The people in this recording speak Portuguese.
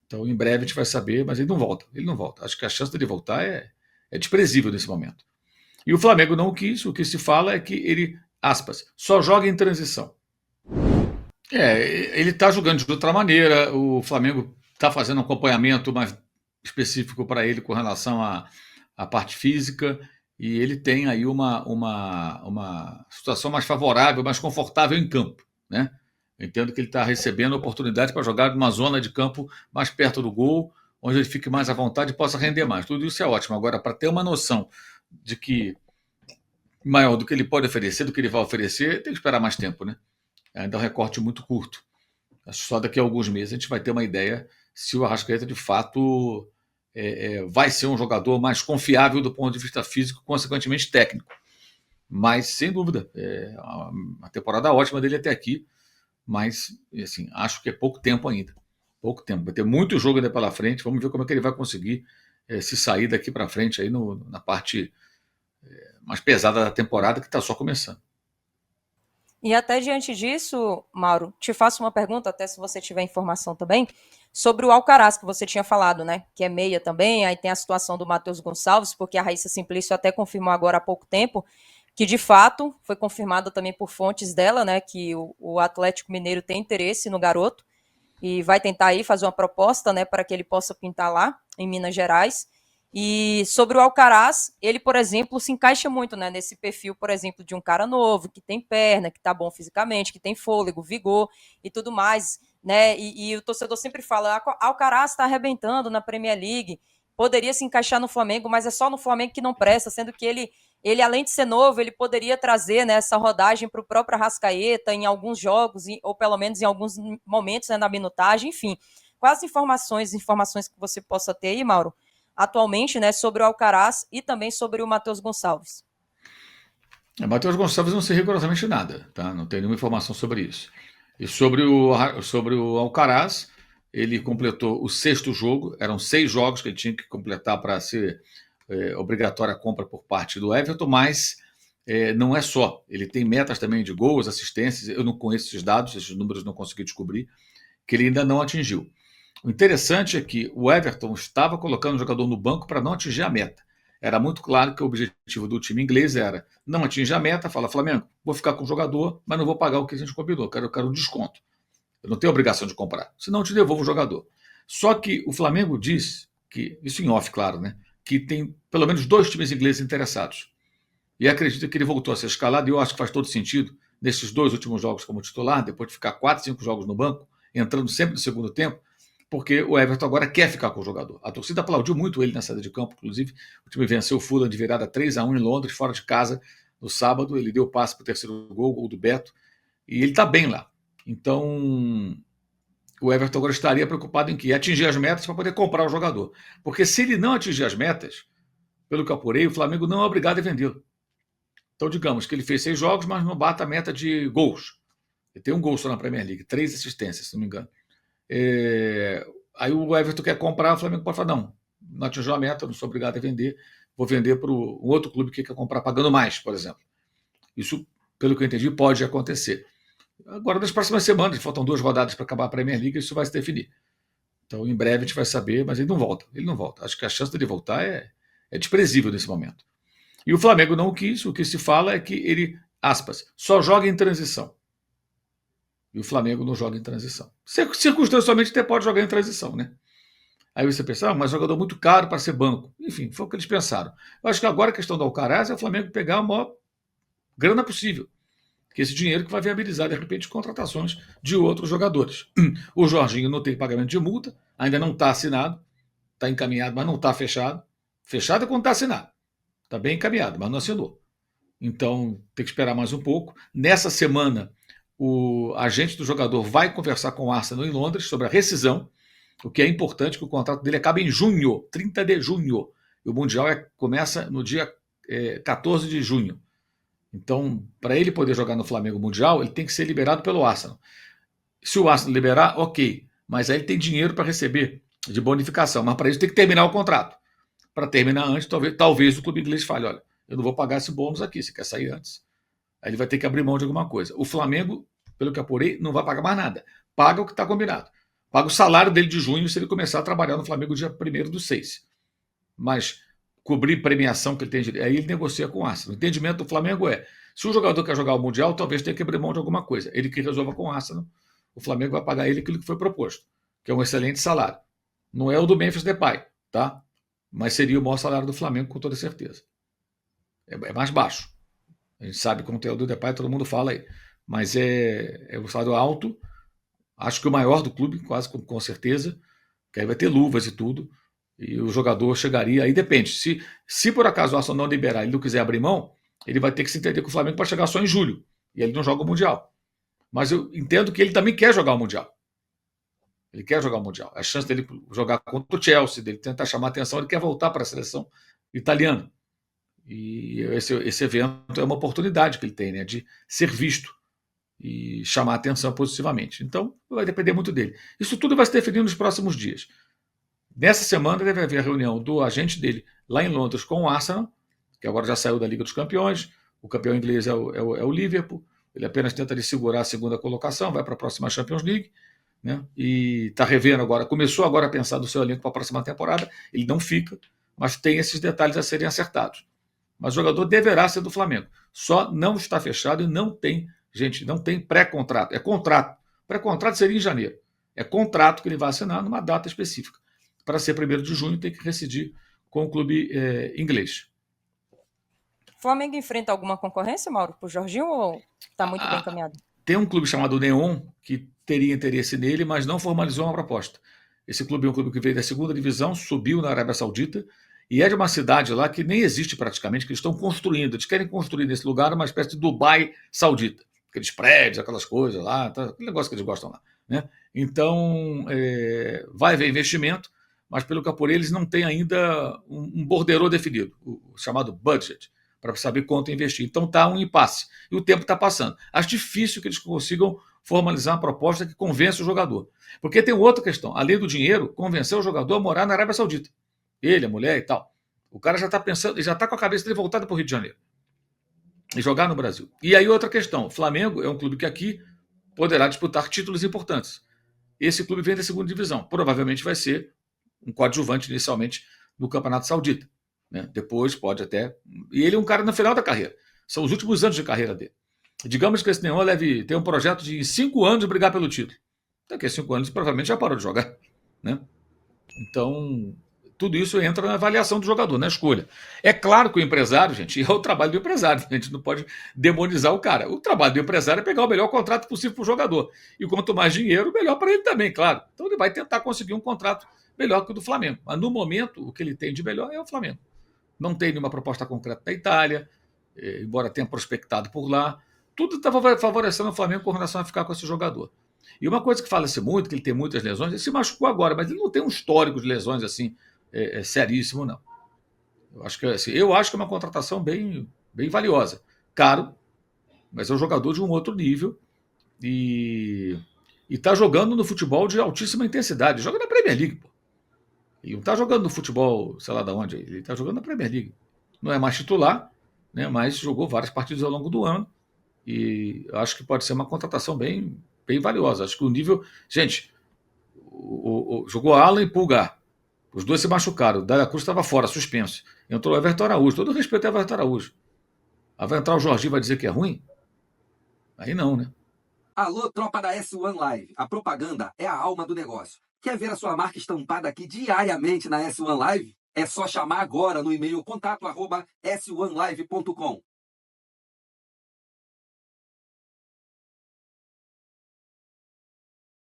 Então, em breve a gente vai saber, mas ele não volta. Ele não volta. Acho que a chance dele voltar é desprezível nesse momento. E o Flamengo não quis. O que se fala é que ele, aspas, só joga em transição. Ele está jogando de outra maneira. O Flamengo está fazendo um acompanhamento mais específico para ele com relação à parte física. E ele tem aí uma situação mais favorável, mais confortável em campo, né? Eu entendo que ele está recebendo a oportunidade para jogar numa zona de campo mais perto do gol, onde ele fique mais à vontade e possa render mais. Tudo isso é ótimo. Agora, para ter uma noção de que maior do que ele pode oferecer, do que ele vai oferecer, tem que esperar mais tempo, né? Ainda é um recorte muito curto. Acho que só daqui a alguns meses a gente vai ter uma ideia se o Arrascaeta de fato vai ser um jogador mais confiável do ponto de vista físico, consequentemente técnico. Mas, sem dúvida, a temporada ótima dele até aqui, mas assim, acho que é pouco tempo ainda. Pouco tempo. Vai ter muito jogo ainda pela frente. Vamos ver como é que ele vai conseguir se sair daqui para frente aí na parte mais pesada da temporada, que está só começando. E até diante disso, Mauro, te faço uma pergunta, até se você tiver informação também, sobre o Alcaraz, que você tinha falado, né? Que é meia também, aí tem a situação do Matheus Gonçalves, porque a Raíssa Simplício até confirmou agora há pouco tempo, que de fato foi confirmado também por fontes dela, né? Que o Atlético Mineiro tem interesse no garoto e vai tentar aí fazer uma proposta, né? Para que ele possa pintar lá, em Minas Gerais. E sobre o Alcaraz, ele, por exemplo, se encaixa muito, né, nesse perfil, por exemplo, de um cara novo, que tem perna, que tá bom fisicamente, que tem fôlego, vigor e tudo mais, né? E o torcedor sempre fala: Alcaraz está arrebentando na Premier League, poderia se encaixar no Flamengo, mas é só no Flamengo que não presta, sendo que ele além de ser novo, ele poderia trazer, né, essa rodagem para o próprio Arrascaeta em alguns jogos, ou pelo menos em alguns momentos, né, na minutagem, enfim. Quais informações que você possa ter aí, Mauro, atualmente, né, sobre o Alcaraz e também sobre o Matheus Gonçalves? Matheus Gonçalves não sei rigorosamente nada, tá? Não tenho nenhuma informação sobre isso. E sobre o Alcaraz, ele completou o sexto jogo, eram 6 jogos que ele tinha que completar para ser obrigatória a compra por parte do Everton, mas não é só. Ele tem metas também de gols, assistências, eu não conheço esses dados, esses números não consegui descobrir, que ele ainda não atingiu. O interessante é que o Everton estava colocando o jogador no banco para não atingir a meta. Era muito claro que o objetivo do time inglês era não atingir a meta, fala Flamengo, vou ficar com o jogador, mas não vou pagar o que a gente combinou, quero um desconto. Eu não tenho obrigação de comprar, senão eu te devolvo o jogador. Só que o Flamengo diz que, isso em off, claro, né, que tem pelo menos 2 times ingleses interessados. E acredito que ele voltou a ser escalado, e eu acho que faz todo sentido, nesses 2 últimos jogos como titular, depois de ficar 4, 5 jogos no banco, entrando sempre no segundo tempo, porque o Everton agora quer ficar com o jogador. A torcida aplaudiu muito ele na saída de campo, inclusive o time venceu o Fulham de virada 3-1 em Londres, fora de casa, no sábado. Ele deu o passe para o terceiro gol, o gol do Beto, e ele está bem lá. Então, o Everton agora estaria preocupado em que atingir as metas para poder comprar o jogador. Porque se ele não atingir as metas, pelo que apurei, o Flamengo não é obrigado a vendê-lo. Então, digamos que ele fez 6 jogos, mas não bate a meta de gols. Ele tem um gol só na Premier League, 3 assistências, se não me engano. Aí o Everton quer comprar, o Flamengo pode falar: não atingiu a meta, não sou obrigado a vender, vou vender para um outro clube que quer comprar pagando mais, por exemplo. Isso, pelo que eu entendi, pode acontecer. Agora, nas próximas semanas, faltam 2 rodadas para acabar a Premier League, isso vai se definir. Então, em breve a gente vai saber, mas ele não volta. Ele não volta. Acho que a chance dele voltar é desprezível nesse momento. E o Flamengo não quis. O que se fala é que ele, aspas, só joga em transição. E o Flamengo não joga em transição. Circunstancialmente até pode jogar em transição, né? Aí você pensa, mas jogador muito caro para ser banco. Enfim, foi o que eles pensaram. Eu acho que agora a questão do Alcaraz é o Flamengo pegar a maior grana possível. Que esse dinheiro que vai viabilizar, de repente, contratações de outros jogadores. O Jorginho não tem pagamento de multa, ainda não está assinado, está encaminhado, mas não está fechado. Fechado é quando está assinado. Está bem encaminhado, mas não assinou. Então, tem que esperar mais um pouco. Nessa semana, o agente do jogador vai conversar com o Arsenal em Londres sobre a rescisão, o que é importante, que o contrato dele acaba em junho, 30 de junho. E o Mundial começa no dia 14 de junho. Então, para ele poder jogar no Flamengo Mundial, ele tem que ser liberado pelo Arsenal. Se o Arsenal liberar, ok. Mas aí ele tem dinheiro para receber de bonificação. Mas para isso tem que terminar o contrato. Para terminar antes, talvez o clube inglês fale: olha, eu não vou pagar esse bônus aqui, você quer sair antes? Aí ele vai ter que abrir mão de alguma coisa. O Flamengo, pelo que apurei, não vai pagar mais nada. Paga o que está combinado. paga o salário dele de junho se ele começar a trabalhar no Flamengo dia 1º/6. Mas cobrir premiação que ele tem direito, aí ele negocia com o Arsenal. O entendimento do Flamengo é, se o jogador quer jogar o Mundial, talvez tenha que abrir mão de alguma coisa. Ele que resolva com o Arsenal, o Flamengo vai pagar ele aquilo que foi proposto, que é um excelente salário. Não é o do Memphis Depay, tá? Mas seria o maior salário do Flamengo, com toda certeza. É mais baixo. A gente sabe como tem o do Depay, todo mundo fala aí. Mas é um salário alto, acho que o maior do clube, quase com certeza, que aí vai ter luvas e tudo, e o jogador chegaria, aí depende. Se por acaso o Arsenal não liberar, ele não quiser abrir mão, ele vai ter que se entender com o Flamengo para chegar só em julho, e ele não joga o Mundial. Mas eu entendo que ele também quer jogar o Mundial. Ele quer jogar o Mundial. A chance dele jogar contra o Chelsea, dele tentar chamar a atenção, ele quer voltar para a seleção italiana. E esse evento é uma oportunidade que ele tem, né, de ser visto e chamar a atenção positivamente. Então, vai depender muito dele. Isso tudo vai se definir nos próximos dias. Nessa semana deve haver a reunião do agente dele lá em Londres com o Arsenal, que agora já saiu da Liga dos Campeões. O campeão inglês é o Liverpool. Ele apenas tenta ali segurar a segunda colocação, vai para a próxima Champions League, né? E está revendo agora, começou agora a pensar do seu elenco para a próxima temporada. Ele não fica, mas tem esses detalhes a serem acertados. Mas o jogador deverá ser do Flamengo. Só não está fechado e não tem, gente, não tem pré-contrato. É contrato. Pré-contrato seria em janeiro. É contrato que ele vai assinar numa data específica. Para ser 1º de junho, tem que residir com o clube inglês. O Flamengo enfrenta alguma concorrência, Mauro, para o Jorginho, ou está muito bem encaminhado? Tem um clube chamado Neon que teria interesse nele, mas não formalizou uma proposta. Esse clube é um clube que veio da 2ª divisão, subiu na Arábia Saudita, e é de uma cidade lá que nem existe praticamente, que eles estão construindo. Eles querem construir nesse lugar uma espécie de Dubai saudita. Aqueles prédios, aquelas coisas lá, tá, aquele negócio que eles gostam lá, né? Então, vai haver investimento, mas pelo que apurei, eles não têm ainda um borderô definido, o chamado budget, para saber quanto investir. Então está um impasse. E o tempo está passando. Acho difícil que eles consigam formalizar uma proposta que convença o jogador. Porque tem outra questão. Além do dinheiro, convencer o jogador a morar na Arábia Saudita. Ele, a mulher e tal. O cara já está pensando, já está com a cabeça dele voltada para o Rio de Janeiro. E jogar no Brasil. E aí outra questão. O Flamengo é um clube que aqui poderá disputar títulos importantes. Esse clube vem da 2ª divisão. Provavelmente vai ser um coadjuvante inicialmente no Campeonato Saudita, né? Depois pode até... E ele é um cara no final da carreira. São os últimos anos de carreira dele. Digamos que esse Neon deve ter um projeto de 5 anos brigar pelo título. Daqui a 5 anos provavelmente já parou de jogar, né? Então, tudo isso entra na avaliação do jogador, na escolha. É claro que o empresário, gente, é o trabalho do empresário. A gente não pode demonizar o cara. O trabalho do empresário é pegar o melhor contrato possível para o jogador. E quanto mais dinheiro, melhor para ele também, claro. Então ele vai tentar conseguir um contrato melhor que o do Flamengo. Mas no momento, o que ele tem de melhor é o Flamengo. Não tem nenhuma proposta concreta da Itália, embora tenha prospectado por lá. Tudo estava favorecendo o Flamengo com relação a ficar com esse jogador. E uma coisa que fala-se muito, que ele tem muitas lesões, ele se machucou agora, mas ele não tem um histórico de lesões assim seríssimo, não. Eu acho que é uma contratação bem valiosa. Caro, mas é um jogador de um outro nível e está jogando no futebol de altíssima intensidade. Joga na Premier League, pô. E não está jogando no futebol, sei lá de onde, ele está jogando na Premier League. Não é mais titular, né, mas jogou várias partidas ao longo do ano e acho que pode ser uma contratação bem valiosa. Acho que o nível... Gente, jogou Alan e Pulgar. Os dois se machucaram. O Dália Cruz estava fora, suspenso. Entrou o Everton Araújo. Todo respeito ao Everton Araújo. Aí vai entrar o Jorginho e vai dizer que é ruim? Aí não, né? Alô, tropa da S1 Live. A propaganda é a alma do negócio. Quer ver a sua marca estampada aqui diariamente na S1 Live? É só chamar agora no e-mail contato@s1live.com.